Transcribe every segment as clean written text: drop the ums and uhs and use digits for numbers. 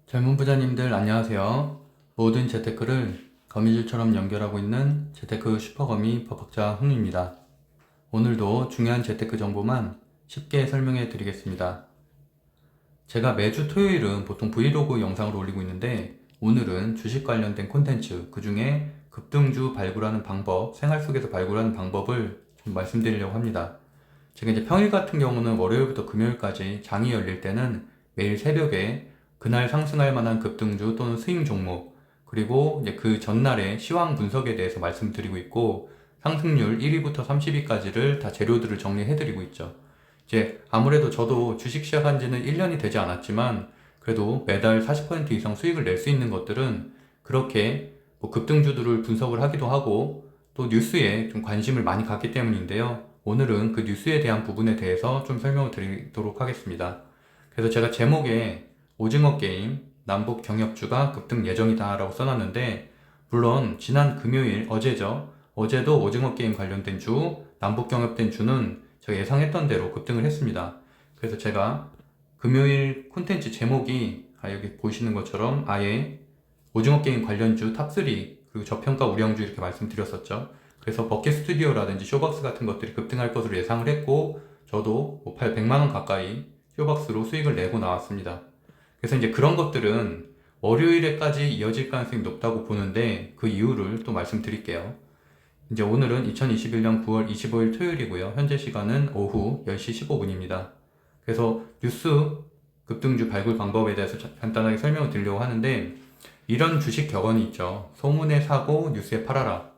젊은 부자님들 안녕하세요. 모든 재테크를 거미줄처럼 연결하고 있는 재테크 슈퍼거미 법학자 훈우입니다. 오늘도 중요한 재테크 정보만 쉽게 설명해 드리겠습니다. 제가 매주 토요일은 보통 브이로그 영상을 올리고 있는데 오늘은 주식 관련된 콘텐츠, 그 중에 급등주 발굴하는 방법, 생활 속에서 발굴하는 방법을 좀 말씀드리려고 합니다. 제가 이제 평일 같은 경우는 월요일부터 금요일까지 장이 열릴 때는 매일 새벽에 그날 상승할 만한 급등주 또는 스윙 종목, 그리고 이제 그 전날의 시황 분석에 대해서 말씀드리고 있고, 상승률 1위부터 30위까지를 다 재료들을 정리해드리고 있죠. 이제 아무래도 저도 주식 시작한 지는 1년이 되지 않았지만, 그래도 매달 40% 이상 수익을 낼 수 있는 것들은 그렇게 뭐 급등주들을 분석을 하기도 하고, 또 뉴스에 좀 관심을 많이 갖기 때문인데요. 오늘은 그 뉴스에 대한 부분에 대해서 좀 설명을 드리도록 하겠습니다. 그래서 제가 제목에 오징어 게임, 남북 경협주가 급등 예정이다 라고 써놨는데, 물론 지난 금요일, 어제죠. 어제도 오징어 게임 관련된 주, 남북 경협된 주는 제가 예상했던 대로 급등을 했습니다. 그래서 제가 금요일 콘텐츠 제목이 여기 보시는 것처럼 아예 오징어 게임 관련주 탑3 그리고 저평가 우량주 이렇게 말씀드렸었죠. 그래서 버킷 스튜디오라든지 쇼박스 같은 것들이 급등할 것으로 예상을 했고, 저도 100만원 가까이 쇼박스로 수익을 내고 나왔습니다. 그래서 이제 그런 것들은 월요일에까지 이어질 가능성이 높다고 보는데, 그 이유를 또 말씀드릴게요. 이제 오늘은 2021년 9월 25일 토요일이고요. 현재 시간은 오후 10시 15분입니다. 그래서 뉴스 급등주 발굴 방법에 대해서 간단하게 설명을 드리려고 하는데, 이런 주식 격언이 있죠. 소문에 사고 뉴스에 팔아라.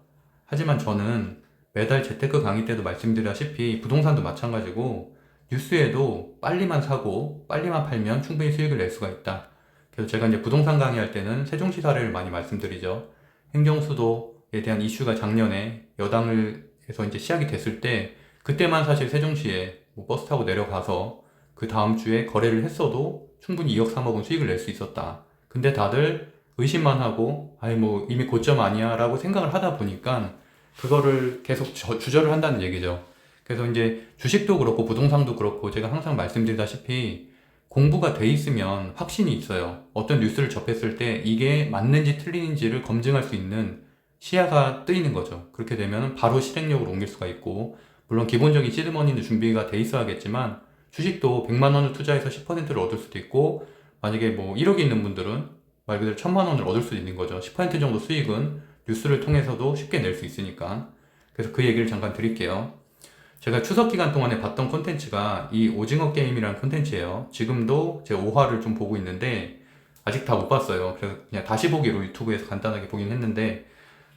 하지만 저는 매달 재테크 강의 때도 말씀드렸다시피 부동산도 마찬가지고, 뉴스에도 빨리만 사고 빨리만 팔면 충분히 수익을 낼 수가 있다. 그래서 제가 이제 부동산 강의할 때는 세종시 사례를 많이 말씀드리죠. 행정수도에 대한 이슈가 작년에 여당을 해서 이제 시작이 됐을 때, 그때만 사실 세종시에 뭐 버스 타고 내려가서 그 다음 주에 거래를 했어도 충분히 2억 3억은 수익을 낼 수 있었다. 근데 다들 의심만 하고 아니 뭐 이미 고점 아니야 라고 생각을 하다 보니까 그거를 계속 주저를 한다는 얘기죠. 그래서 이제 주식도 그렇고 부동산도 그렇고 제가 항상 말씀드리다시피 공부가 돼 있으면 확신이 있어요. 어떤 뉴스를 접했을 때 이게 맞는지 틀리는지를 검증할 수 있는 시야가 뜨이는 거죠. 그렇게 되면 바로 실행력으로 옮길 수가 있고, 물론 기본적인 시드머니는 준비가 돼 있어야겠지만 주식도 100만 원을 투자해서 10%를 얻을 수도 있고, 만약에 뭐 1억이 있는 분들은 말 그대로 1000만 원을 얻을 수도 있는 거죠. 10% 정도 수익은 뉴스를 통해서도 쉽게 낼 수 있으니까. 그래서 그 얘기를 잠깐 드릴게요. 제가 추석 기간 동안에 봤던 콘텐츠가 이 오징어 게임이라는 콘텐츠예요. 지금도 제 5화를 좀 보고 있는데 아직 다 못 봤어요. 그래서 그냥 다시 보기로 유튜브에서 간단하게 보긴 했는데,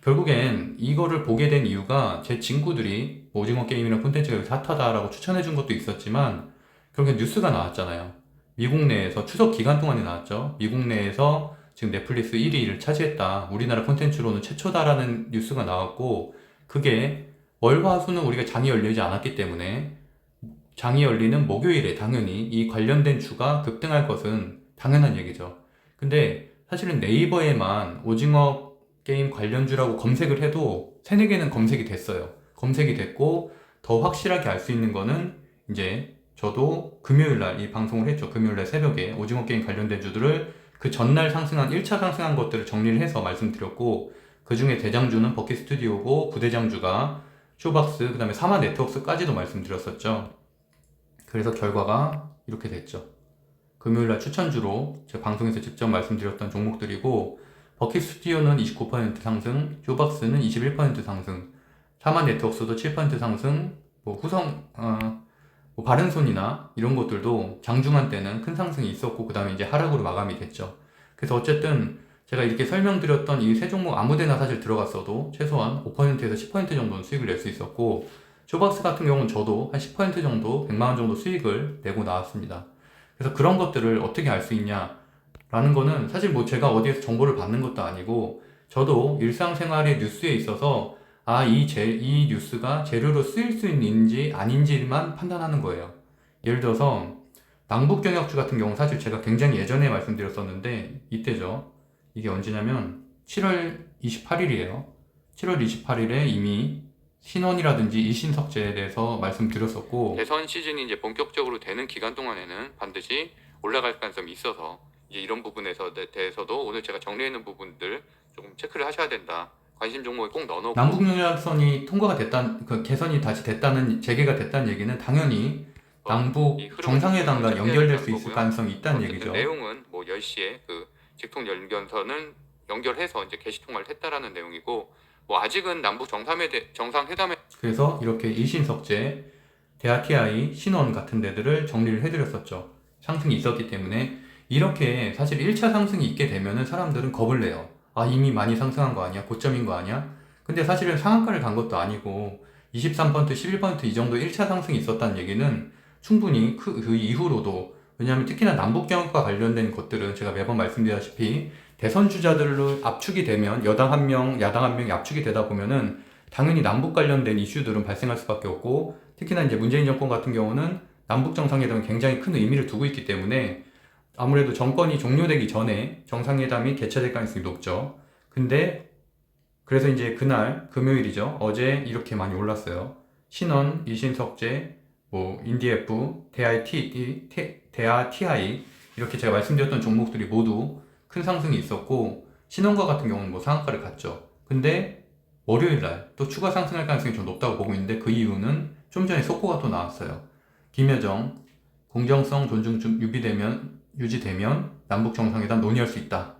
결국엔 이거를 보게 된 이유가 제 친구들이 오징어 게임이라는 콘텐츠가 여기 핫하다라고 추천해 준 것도 있었지만, 결국엔 뉴스가 나왔잖아요. 미국 내에서 추석 기간 동안에 나왔죠. 미국 내에서 지금 넷플릭스 1위를 차지했다. 우리나라 콘텐츠로는 최초다라는 뉴스가 나왔고, 그게 월화수는 우리가 장이 열리지 않았기 때문에 장이 열리는 목요일에 당연히 이 관련된 주가 급등할 것은 당연한 얘기죠. 근데 사실은 네이버에만 오징어 게임 관련주라고 검색을 해도 세네 개는 검색이 됐어요. 검색이 됐고, 더 확실하게 알 수 있는 거는 이제 저도 금요일날 이 방송을 했죠. 금요일날 새벽에 오징어 게임 관련된 주들을 그 전날 상승한 1차 상승한 것들을 정리를 해서 말씀드렸고, 그 중에 대장주는 버킷 스튜디오고 부대장주가 쇼박스, 그 다음에 사마 네트워크스까지도 말씀드렸었죠. 그래서 결과가 이렇게 됐죠. 금요일날 추천주로 제가 방송에서 직접 말씀드렸던 종목들이고, 버킷 스튜디오는 29% 상승, 쇼박스는 21% 상승, 사마 네트워크스도 7% 상승, 뭐 뭐 바른손이나 이런 것들도 장중한 때는 큰 상승이 있었고, 그 다음에 이제 하락으로 마감이 됐죠. 그래서 어쨌든 제가 이렇게 설명드렸던 이 세 종목 아무데나 사실 들어갔어도 최소한 5%에서 10% 정도는 수익을 낼 수 있었고, 쇼박스 같은 경우는 저도 한 10% 정도, 100만원 정도 수익을 내고 나왔습니다. 그래서 그런 것들을 어떻게 알 수 있냐 라는 거는 사실 뭐 제가 어디에서 정보를 받는 것도 아니고, 저도 일상생활의 뉴스에 있어서 이 뉴스가 재료로 쓰일 수 있는지 아닌지만 판단하는 거예요. 예를 들어서 남북경협주 같은 경우 사실 제가 굉장히 예전에 말씀드렸었는데, 이때죠. 이게 언제냐면 7월 28일이에요. 7월 28일에 이미 신원이라든지 이신석제에 대해서 말씀드렸었고, 대선 시즌이 이제 본격적으로 되는 기간 동안에는 반드시 올라갈 가능성이 있어서 이제 이런 부분에서 대해서도 오늘 제가 정리해놓은 부분들 조금 체크를 하셔야 된다. 관심 종목에 꼭 넣어놓고 남북 연락선이 통과가 됐다는 그 개선이 다시 됐다는 재개가 됐다는 얘기는 당연히 남북 정상회담과 연결될 수 있을 가능성이 있다는 얘기죠. 내용은 뭐 10시에 그 직통 연결선은 연결해서 이제 게시 통화를 했다라는 내용이고 뭐 아직은 남북 정상회담에 그래서 이렇게 일신석재, 대하TI, 신원 같은 데들을 정리를 해드렸었죠. 상승이 있었기 때문에 이렇게 사실 1차 상승이 있게 되면은 사람들은 겁을 내요. 아, 이미 많이 상승한 거 아니야? 고점인 거 아니야? 근데 사실은 상한가를 간 것도 아니고 23%, 11%이 정도 1차 상승이 있었다는 얘기는 충분히 그 이후로도, 왜냐하면 특히나 남북경협과 관련된 것들은 제가 매번 말씀드렸다시피 대선 주자들로 압축이 되면 여당 한 명, 야당 한 명이 압축이 되다 보면은 당연히 남북 관련된 이슈들은 발생할 수밖에 없고, 특히나 이제 문재인 정권 같은 경우는 남북 정상회담에 굉장히 큰 의미를 두고 있기 때문에 아무래도 정권이 종료되기 전에 정상회담이 개최될 가능성이 높죠. 근데 그래서 이제 그날 금요일이죠. 어제 이렇게 많이 올랐어요. 신원, 일신석재, 뭐 인디에프, 대하TI 이렇게 제가 말씀드렸던 종목들이 모두 큰 상승이 있었고, 신원과 같은 경우는 뭐 상한가를 갔죠. 근데 월요일날 또 추가 상승할 가능성이 좀 높다고 보고 있는데, 그 이유는 좀 전에 속보가 또 나왔어요. 김여정, 공정성 존중 유지되면 남북 정상회담 논의할 수 있다.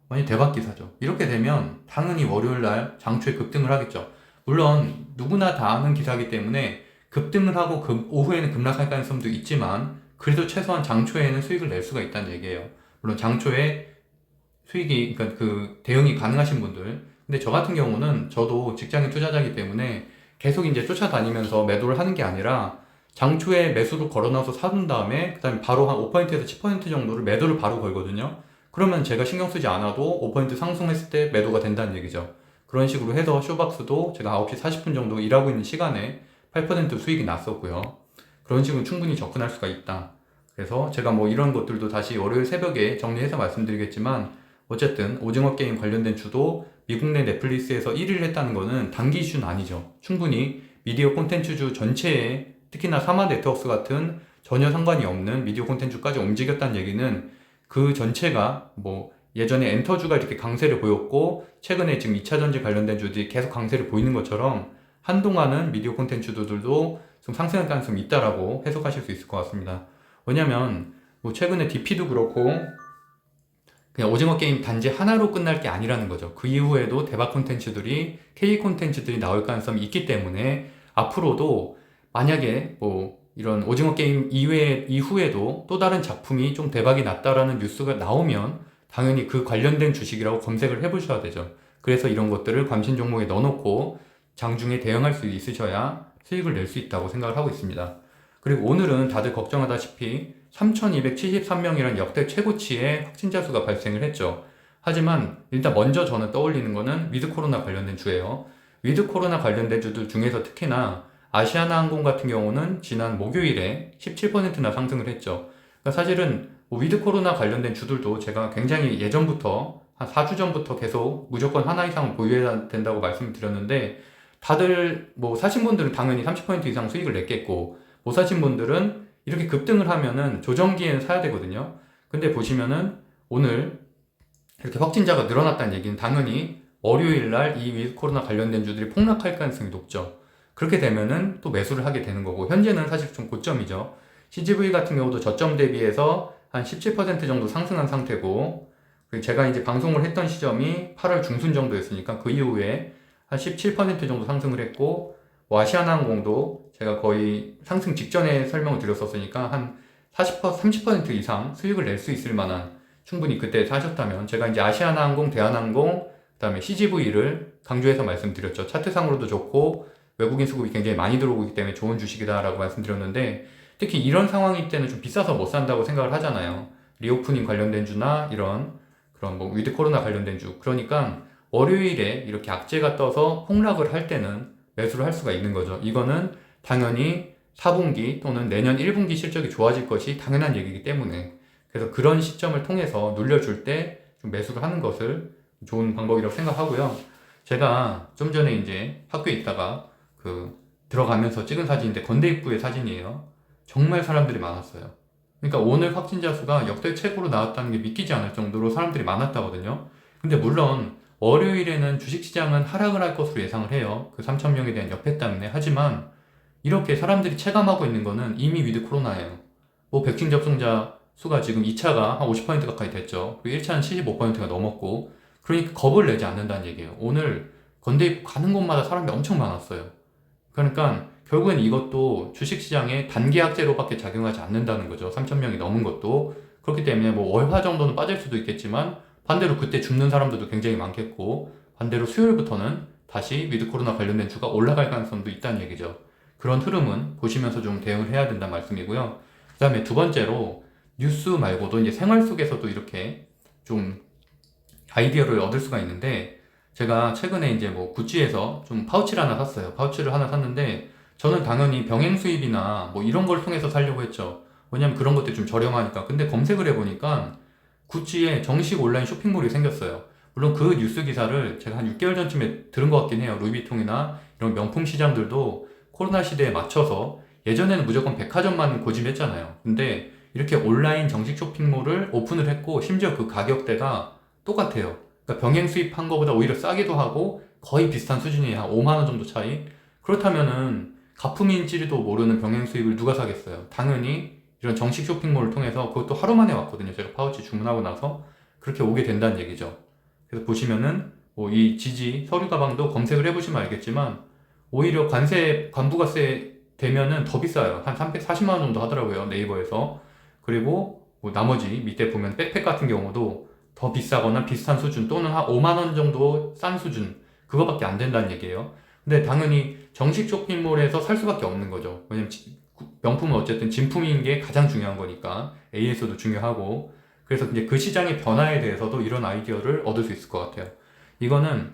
완전 대박 기사죠. 이렇게 되면 당연히 월요일날 장초에 급등을 하겠죠. 물론 누구나 다 아는 기사이기 때문에 급등을 하고 오후에는 급락할 가능성도 있지만, 그래도 최소한 장초에는 수익을 낼 수가 있다는 얘기예요. 물론 장초에 수익이, 그러니까 그 대응이 가능하신 분들. 근데 저 같은 경우는 저도 직장인 투자자이기 때문에 계속 이제 쫓아다니면서 매도를 하는 게 아니라 장초에 매수로 걸어놔서 사둔 다음에 그 다음에 바로 한 5%에서 10% 정도를 매도를 바로 걸거든요. 그러면 제가 신경 쓰지 않아도 5% 상승했을 때 매도가 된다는 얘기죠. 그런 식으로 해서 쇼박스도 제가 9시 40분 정도 일하고 있는 시간에 8% 수익이 났었고요. 그런 식으로 충분히 접근할 수가 있다. 그래서 제가 뭐 이런 것들도 다시 월요일 새벽에 정리해서 말씀드리겠지만, 어쨌든 오징어 게임 관련된 주도 미국 내 넷플릭스에서 1위를 했다는 거는 단기 이슈는 아니죠. 충분히 미디어 콘텐츠주 전체에, 특히나 사마 네트워크스 같은 전혀 상관이 없는 미디어 콘텐츠까지 움직였다는 얘기는 그 전체가 뭐 예전에 엔터주가 이렇게 강세를 보였고 최근에 지금 2차 전지 관련된 주들이 계속 강세를 보이는 것처럼 한동안은 미디어 콘텐츠들도 좀 상승할 가능성이 있다라고 해석하실 수 있을 것 같습니다. 왜냐면 뭐 최근에 DP도 그렇고 그냥 오징어 게임 단지 하나로 끝날 게 아니라는 거죠. 그 이후에도 대박 콘텐츠들이, K 콘텐츠들이 나올 가능성이 있기 때문에 앞으로도 만약에 뭐 이런 오징어 게임 이후에도 또 다른 작품이 좀 대박이 났다라는 뉴스가 나오면 당연히 그 관련된 주식이라고 검색을 해보셔야 되죠. 그래서 이런 것들을 관심 종목에 넣어놓고 장중에 대응할 수 있으셔야 수익을 낼 수 있다고 생각을 하고 있습니다. 그리고 오늘은 다들 걱정하다시피 3,273명이란 역대 최고치의 확진자 수가 발생을 했죠. 하지만 일단 먼저 저는 떠올리는 거는 위드 코로나 관련된 주예요. 위드 코로나 관련된 주들 중에서 특히나 아시아나항공 같은 경우는 지난 목요일에 17%나 상승을 했죠. 그러니까 사실은 뭐 위드 코로나 관련된 주들도 제가 굉장히 예전부터 한 4주 전부터 계속 무조건 하나 이상은 보유해야 된다고 말씀을 드렸는데, 다들 뭐 사신 분들은 당연히 30% 이상 수익을 냈겠고, 못 사신 분들은 이렇게 급등을 하면은 조정기에는 사야 되거든요. 근데 보시면은 오늘 이렇게 확진자가 늘어났다는 얘기는 당연히 월요일날 이 위드 코로나 관련된 주들이 폭락할 가능성이 높죠. 그렇게 되면은 또 매수를 하게 되는 거고, 현재는 사실 좀 고점이죠. CGV 같은 경우도 저점 대비해서 한 17% 정도 상승한 상태고, 제가 이제 방송을 했던 시점이 8월 중순 정도였으니까 그 이후에 한 17% 정도 상승을 했고, 아시아나항공도 제가 거의 상승 직전에 설명을 드렸었으니까 한 30% 이상 수익을 낼 수 있을 만한, 충분히 그때 사셨다면, 제가 이제 아시아나항공, 대한항공, 그 다음에 CGV를 강조해서 말씀드렸죠. 차트상으로도 좋고 외국인 수급이 굉장히 많이 들어오고 있기 때문에 좋은 주식이다라고 말씀드렸는데, 특히 이런 상황일 때는 좀 비싸서 못 산다고 생각을 하잖아요. 리오프닝 관련된 주나 이런 그런 뭐 위드 코로나 관련된 주. 그러니까 월요일에 이렇게 악재가 떠서 폭락을 할 때는 매수를 할 수가 있는 거죠. 이거는 당연히 4분기 또는 내년 1분기 실적이 좋아질 것이 당연한 얘기이기 때문에, 그래서 그런 시점을 통해서 눌려줄 때 좀 매수를 하는 것을 좋은 방법이라고 생각하고요. 제가 좀 전에 이제 학교에 있다가 들어가면서 찍은 사진인데 건대 입구의 사진이에요. 정말 사람들이 많았어요. 그러니까 오늘 확진자 수가 역대 최고로 나왔다는 게 믿기지 않을 정도로 사람들이 많았다거든요. 근데 물론 월요일에는 주식시장은 하락을 할 것으로 예상을 해요. 그 3,000명에 대한 여패 때문에. 하지만 이렇게 사람들이 체감하고 있는 거는 이미 위드 코로나예요. 뭐 백신 접종자 수가 지금 2차가 한 50% 가까이 됐죠. 그리고 1차는 75%가 넘었고, 그러니까 겁을 내지 않는다는 얘기예요. 오늘 건대 입구 가는 곳마다 사람이 엄청 많았어요. 그러니까 결국엔 이것도 주식시장에 단기 악재로밖에 작용하지 않는다는 거죠. 3,000명이 넘은 것도. 그렇기 때문에 뭐 월화 정도는 빠질 수도 있겠지만 반대로 그때 죽는 사람들도 굉장히 많겠고, 반대로 수요일부터는 다시 위드 코로나 관련된 주가 올라갈 가능성도 있다는 얘기죠. 그런 흐름은 보시면서 좀 대응을 해야 된다는 말씀이고요. 그 다음에 두 번째로 뉴스 말고도 이제 생활 속에서도 이렇게 좀 아이디어를 얻을 수가 있는데, 제가 최근에 이제 뭐 구찌에서 좀 파우치를 하나 샀어요. 파우치를 하나 샀는데 저는 당연히 병행 수입이나 뭐 이런 걸 통해서 사려고 했죠. 왜냐면 그런 것들이 좀 저렴하니까. 근데 검색을 해보니까 구찌에 정식 온라인 쇼핑몰이 생겼어요. 물론 그 뉴스 기사를 제가 한 6개월 전쯤에 들은 것 같긴 해요. 루이비통이나 이런 명품 시장들도 코로나 시대에 맞춰서 예전에는 무조건 백화점만 고집했잖아요. 근데 이렇게 온라인 정식 쇼핑몰을 오픈을 했고, 심지어 그 가격대가 똑같아요. 그러니까 병행 수입한 것보다 오히려 싸기도 하고 거의 비슷한 수준이에요. 한 5만 원 정도 차이. 그렇다면은 가품인지도 모르는 병행 수입을 누가 사겠어요? 당연히 이런 정식 쇼핑몰을 통해서. 그것도 하루 만에 왔거든요. 제가 파우치 주문하고 나서 그렇게 오게 된다는 얘기죠. 그래서 보시면은 뭐 이 지지 서류 가방도 검색을 해보시면 알겠지만 오히려 관부가세 되면은 더 비싸요. 한 340만 원 정도 하더라고요. 네이버에서. 그리고 뭐 나머지 밑에 보면 백팩 같은 경우도 더 비싸거나 비슷한 수준, 또는 한 5만 원 정도 싼 수준, 그거밖에 안 된다는 얘기예요. 근데 당연히 정식 쇼핑몰에서 살 수밖에 없는 거죠. 왜냐면 명품은 어쨌든 진품인 게 가장 중요한 거니까. AS도 중요하고. 그래서 이제 그 시장의 변화에 대해서도 이런 아이디어를 얻을 수 있을 것 같아요. 이거는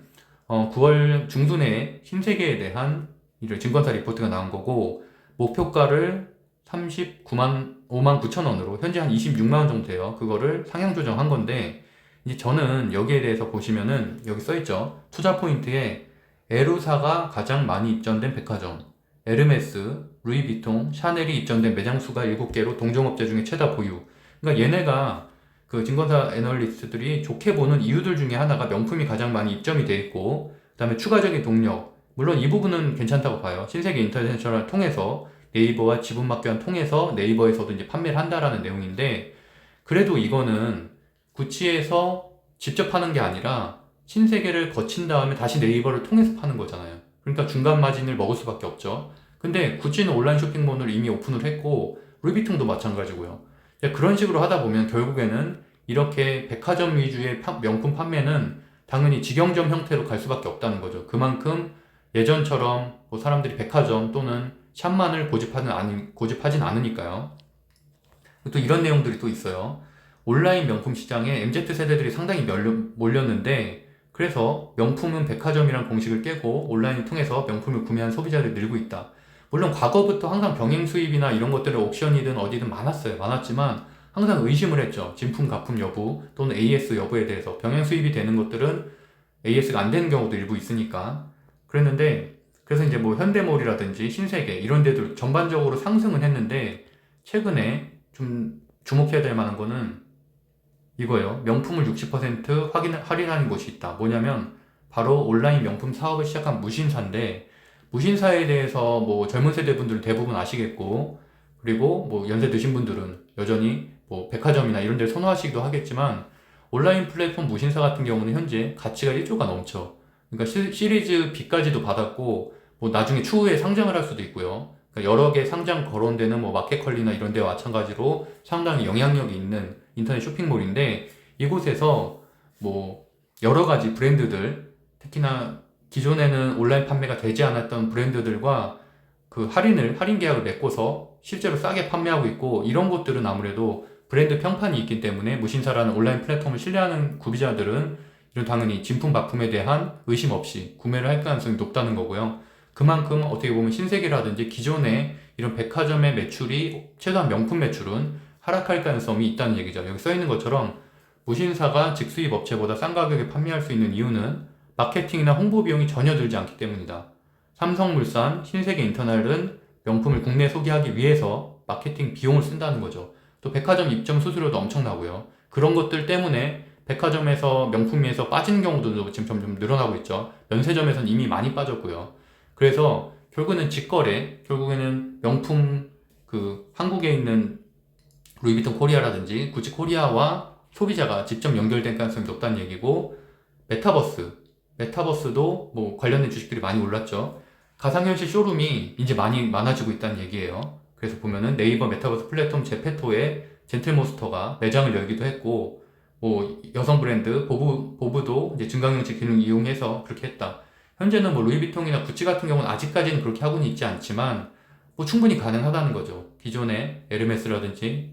9월 중순에 신세계에 대한 이런 증권사 리포트가 나온 거고, 목표가를 5만 9천 원으로 현재 한 26만 원 정도 돼요. 그거를 상향 조정한 건데, 이제 저는 여기에 대해서 보시면은 여기 써있죠. 투자 포인트에 에루사가 가장 많이 입점된 백화점, 에르메스, 루이비통, 샤넬이 입점된 매장 수가 7개로 동종업체 중에 최다 보유. 그러니까 얘네가 그 증권사 애널리스트들이 좋게 보는 이유들 중에 하나가 명품이 가장 많이 입점이 돼 있고, 그 다음에 추가적인 동력. 물론 이 부분은 괜찮다고 봐요. 신세계 인터내셔널을 통해서 네이버와 지분막교환 통해서 네이버에서도 이제 판매를 한다라는 내용인데, 그래도 이거는 구찌에서 직접 파는 게 아니라 신세계를 거친 다음에 다시 네이버를 통해서 파는 거잖아요. 그러니까 중간 마진을 먹을 수밖에 없죠. 근데 구찌는 온라인 쇼핑몰을 이미 오픈을 했고, 루이비통도 마찬가지고요. 그런 식으로 하다 보면 결국에는 이렇게 백화점 위주의 명품 판매는 당연히 직영점 형태로 갈 수밖에 없다는 거죠. 그만큼 예전처럼 뭐 사람들이 백화점 또는 샵만을 고집하진 않으니까요. 또 이런 내용들이 또 있어요. 온라인 명품 시장에 MZ세대들이 상당히 몰렸는데, 그래서 명품은 백화점이란 공식을 깨고 온라인을 통해서 명품을 구매한 소비자들이 늘고 있다. 물론 과거부터 항상 병행 수입이나 이런 것들을 옥션이든 어디든 많았지만 항상 의심을 했죠. 진품 가품 여부 또는 AS 여부에 대해서. 병행 수입이 되는 것들은 AS가 안 되는 경우도 일부 있으니까. 그랬는데, 그래서 이제 뭐 현대몰이라든지 신세계 이런 데들 전반적으로 상승은 했는데, 최근에 좀 주목해야 될 만한 거는 이거예요. 명품을 60% 할인하는 곳이 있다. 뭐냐면 바로 온라인 명품 사업을 시작한 무신사인데, 무신사에 대해서 뭐 젊은 세대 분들은 대부분 아시겠고, 그리고 뭐 연세 드신 분들은 여전히 뭐 백화점이나 이런 데를 선호하시기도 하겠지만, 온라인 플랫폼 무신사 같은 경우는 현재 가치가 1조가 넘죠. 그러니까 시리즈 B까지도 받았고, 뭐 나중에 추후에 상장을 할 수도 있고요. 그러니까 여러 개 상장 거론되는 뭐 마켓컬리나 이런 데와 마찬가지로 상당히 영향력이 있는 인터넷 쇼핑몰인데, 이곳에서 뭐 여러 가지 브랜드들, 특히나 기존에는 온라인 판매가 되지 않았던 브랜드들과 그 할인 계약을 맺고서 실제로 싸게 판매하고 있고, 이런 것들은 아무래도 브랜드 평판이 있기 때문에 무신사라는 온라인 플랫폼을 신뢰하는 구비자들은 이런 당연히 진품 바품에 대한 의심 없이 구매를 할 가능성이 높다는 거고요. 그만큼 어떻게 보면 신세계라든지 기존의 이런 백화점의 매출이, 최소한 명품 매출은 하락할 가능성이 있다는 얘기죠. 여기 써 있는 것처럼 무신사가 직수입 업체보다 싼 가격에 판매할 수 있는 이유는 마케팅이나 홍보 비용이 전혀 들지 않기 때문이다. 삼성물산, 신세계 인터널은 명품을 국내에 소개하기 위해서 마케팅 비용을 쓴다는 거죠. 또 백화점 입점 수수료도 엄청나고요. 그런 것들 때문에 백화점에서 명품위에서 빠지는 경우도 지금 점점 늘어나고 있죠. 면세점에서는 이미 많이 빠졌고요. 그래서 결국에는 직거래, 결국에는 명품 한국에 있는 루이비통 코리아라든지 구찌 코리아와 소비자가 직접 연결된 가능성이 높다는 얘기고, 메타버스도 뭐 관련된 주식들이 많이 올랐죠. 가상현실 쇼룸이 이제 많이 많아지고 있다는 얘기예요. 그래서 보면은 네이버 메타버스 플랫폼 제페토에 젠틀몬스터가 매장을 열기도 했고, 뭐 여성 브랜드 보브도 이제 증강현실 기능을 이용해서 그렇게 했다. 현재는 뭐 루이비통이나 구찌 같은 경우는 아직까지는 그렇게 하고는 있지 않지만 뭐 충분히 가능하다는 거죠. 기존의 에르메스라든지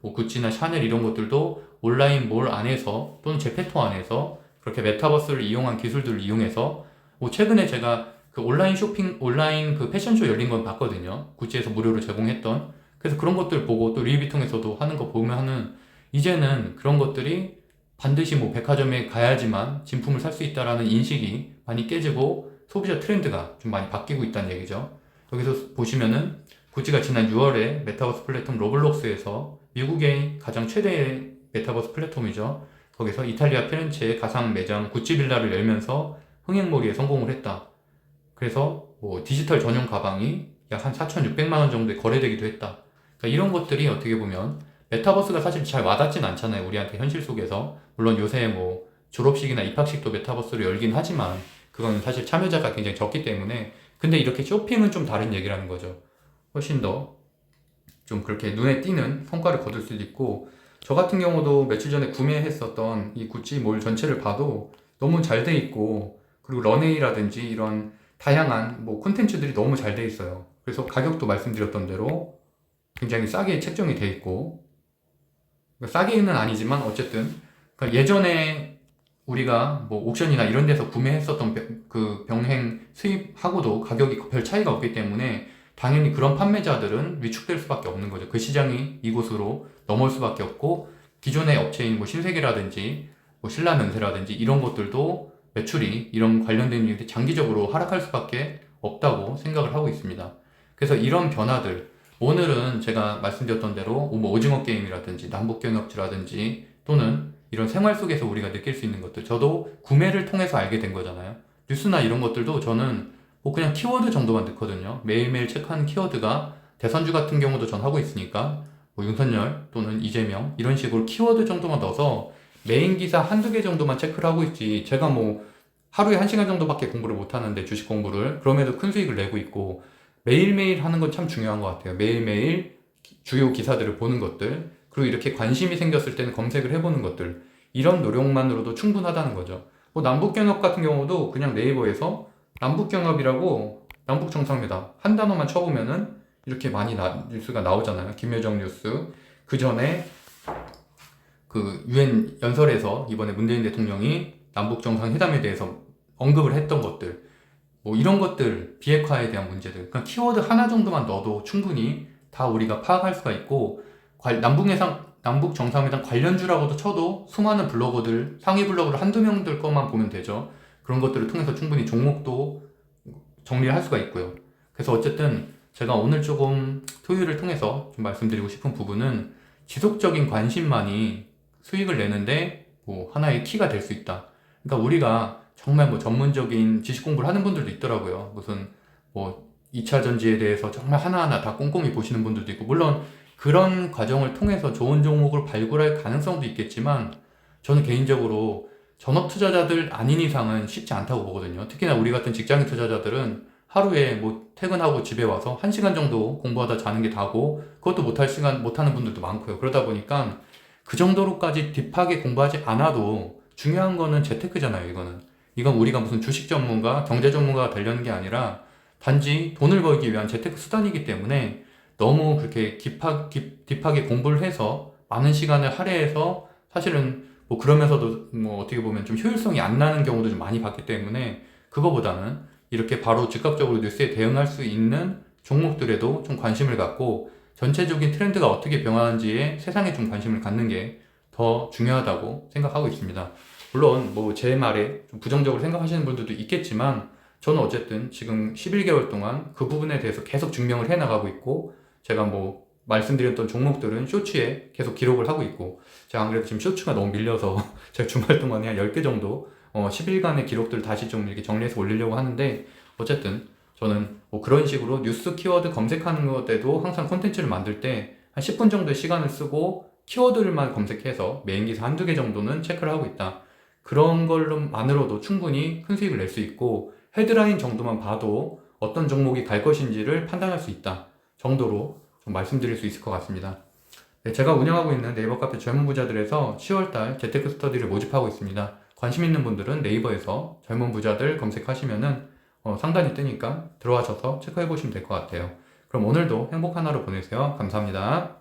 뭐 구찌나 샤넬 이런 것들도 온라인 몰 안에서 또는 제페토 안에서 그렇게 메타버스를 이용한 기술들을 이용해서, 뭐 최근에 제가 그 온라인 그 패션쇼 열린 건 봤거든요. 구찌에서 무료로 제공했던. 그래서 그런 것들 보고 또 루이비통에서도 하는 거 보면은 이제는 그런 것들이 반드시 뭐 백화점에 가야지만 진품을 살 수 있다라는 인식이 많이 깨지고 소비자 트렌드가 좀 많이 바뀌고 있다는 얘기죠. 여기서 보시면은 구찌가 지난 6월에 메타버스 플랫폼 로블록스에서 미국의 가장 최대의 메타버스 플랫폼이죠. 거기서 이탈리아 피렌체의 가상 매장 구찌 빌라를 열면서 흥행몰이에 성공을 했다. 그래서 뭐 디지털 전용 가방이 약 한 4,600만 원 정도에 거래되기도 했다. 그러니까 이런 것들이 어떻게 보면 메타버스가 사실 잘 와닿진 않잖아요. 우리한테 현실 속에서. 물론 요새 뭐 졸업식이나 입학식도 메타버스로 열긴 하지만 그건 사실 참여자가 굉장히 적기 때문에. 근데 이렇게 쇼핑은 좀 다른 얘기라는 거죠. 훨씬 더 좀 그렇게 눈에 띄는 성과를 거둘 수도 있고, 저 같은 경우도 며칠 전에 구매했었던 이 구찌 몰 전체를 봐도 너무 잘 돼 있고, 그리고 런웨이라든지 이런 다양한 뭐 콘텐츠들이 너무 잘 돼 있어요. 그래서 가격도 말씀드렸던 대로 굉장히 싸게 책정이 돼 있고, 싸게는 아니지만 어쨌든 그러니까 예전에 우리가 뭐 옥션이나 이런 데서 구매했었던 그 병행 수입하고도 가격이 별 차이가 없기 때문에 당연히 그런 판매자들은 위축될 수밖에 없는 거죠. 그 시장이 이곳으로 넘어올 수밖에 없고, 기존의 업체인 뭐 신세계라든지 뭐 신라면세라든지 이런 것들도 매출이 이런 관련된 일이 장기적으로 하락할 수밖에 없다고 생각을 하고 있습니다. 그래서 이런 변화들, 오늘은 제가 말씀드렸던 대로 뭐 오징어 게임이라든지 남북경협지라든지 또는 이런 생활 속에서 우리가 느낄 수 있는 것들, 저도 구매를 통해서 알게 된 거잖아요. 뉴스나 이런 것들도 저는 뭐 그냥 키워드 정도만 넣거든요. 매일매일 체크하는 키워드가, 대선주 같은 경우도 전 하고 있으니까 뭐 윤석열 또는 이재명 이런 식으로 키워드 정도만 넣어서 메인 기사 한두 개 정도만 체크를 하고 있지, 제가 뭐 하루에 1시간 정도밖에 공부를 못 하는데 주식 공부를, 그럼에도 큰 수익을 내고 있고, 매일매일 하는 건 참 중요한 것 같아요. 매일매일 주요 기사들을 보는 것들, 그리고 이렇게 관심이 생겼을 때는 검색을 해보는 것들, 이런 노력만으로도 충분하다는 거죠. 뭐 남북경협 같은 경우도 그냥 네이버에서 남북경협이라고 남북정상회담 한 단어만 쳐보면은 이렇게 많이 뉴스가 나오잖아요. 김여정 뉴스. 그 전에 그 UN 연설에서 이번에 문재인 대통령이 남북정상회담에 대해서 언급을 했던 것들, 뭐 이런 것들, 비핵화에 대한 문제들, 그냥 키워드 하나 정도만 넣어도 충분히 다 우리가 파악할 수가 있고, 남북 정상회담 관련주라고도 쳐도 수많은 블로거들, 상위 블로거를 한두 명들 것만 보면 되죠. 그런 것들을 통해서 충분히 종목도 정리를 할 수가 있고요. 그래서 어쨌든 제가 오늘 조금 토요일을 통해서 좀 말씀드리고 싶은 부분은, 지속적인 관심만이 수익을 내는데 뭐 하나의 키가 될 수 있다. 그러니까 우리가 정말 뭐 전문적인 지식 공부를 하는 분들도 있더라고요. 무슨 뭐 2차 전지에 대해서 정말 하나하나 다 꼼꼼히 보시는 분들도 있고, 물론 그런 과정을 통해서 좋은 종목을 발굴할 가능성도 있겠지만, 저는 개인적으로 전업 투자자들 아닌 이상은 쉽지 않다고 보거든요. 특히나 우리 같은 직장인 투자자들은 하루에 뭐 퇴근하고 집에 와서 1시간 정도 공부하다 자는 게 다고, 그것도 못하는 분들도 많고요. 그러다 보니까 그 정도로까지 딥하게 공부하지 않아도 중요한 거는 재테크잖아요. 이건 우리가 무슨 주식 전문가, 경제 전문가가 되려는 게 아니라 단지 돈을 벌기 위한 재테크 수단이기 때문에, 너무 그렇게 딥하게 공부를 해서 많은 시간을 할애해서 사실은 뭐 그러면서도 뭐 어떻게 보면 좀 효율성이 안 나는 경우도 좀 많이 봤기 때문에, 그거보다는 이렇게 바로 즉각적으로 뉴스에 대응할 수 있는 종목들에도 좀 관심을 갖고, 전체적인 트렌드가 어떻게 변화하는지에 세상에 좀 관심을 갖는 게 더 중요하다고 생각하고 있습니다. 물론 뭐 제 말에 좀 부정적으로 생각하시는 분들도 있겠지만, 저는 어쨌든 지금 11개월 동안 그 부분에 대해서 계속 증명을 해 나가고 있고, 제가 뭐 말씀드렸던 종목들은 쇼츠에 계속 기록을 하고 있고, 제가 안 그래도 지금 쇼츠가 너무 밀려서 제가 주말 동안에 한 10개 정도 10일간의 기록들 다시 좀 이렇게 정리해서 올리려고 하는데, 어쨌든 저는 뭐 그런 식으로 뉴스 키워드 검색하는 것에도 항상 콘텐츠를 만들 때 한 10분 정도의 시간을 쓰고 키워드를만 검색해서 메인 기사 한두 개 정도는 체크를 하고 있다. 그런 걸로만으로도 충분히 큰 수익을 낼 수 있고, 헤드라인 정도만 봐도 어떤 종목이 갈 것인지를 판단할 수 있다 정도로 좀 말씀드릴 수 있을 것 같습니다. 네, 제가 운영하고 있는 네이버 카페 젊은 부자들에서 10월달 재테크 스터디를 모집하고 있습니다. 관심 있는 분들은 네이버에서 젊은 부자들 검색하시면은 상단이 뜨니까 들어와셔서 체크해 보시면 될 것 같아요. 그럼 오늘도 행복한 하루 보내세요. 감사합니다.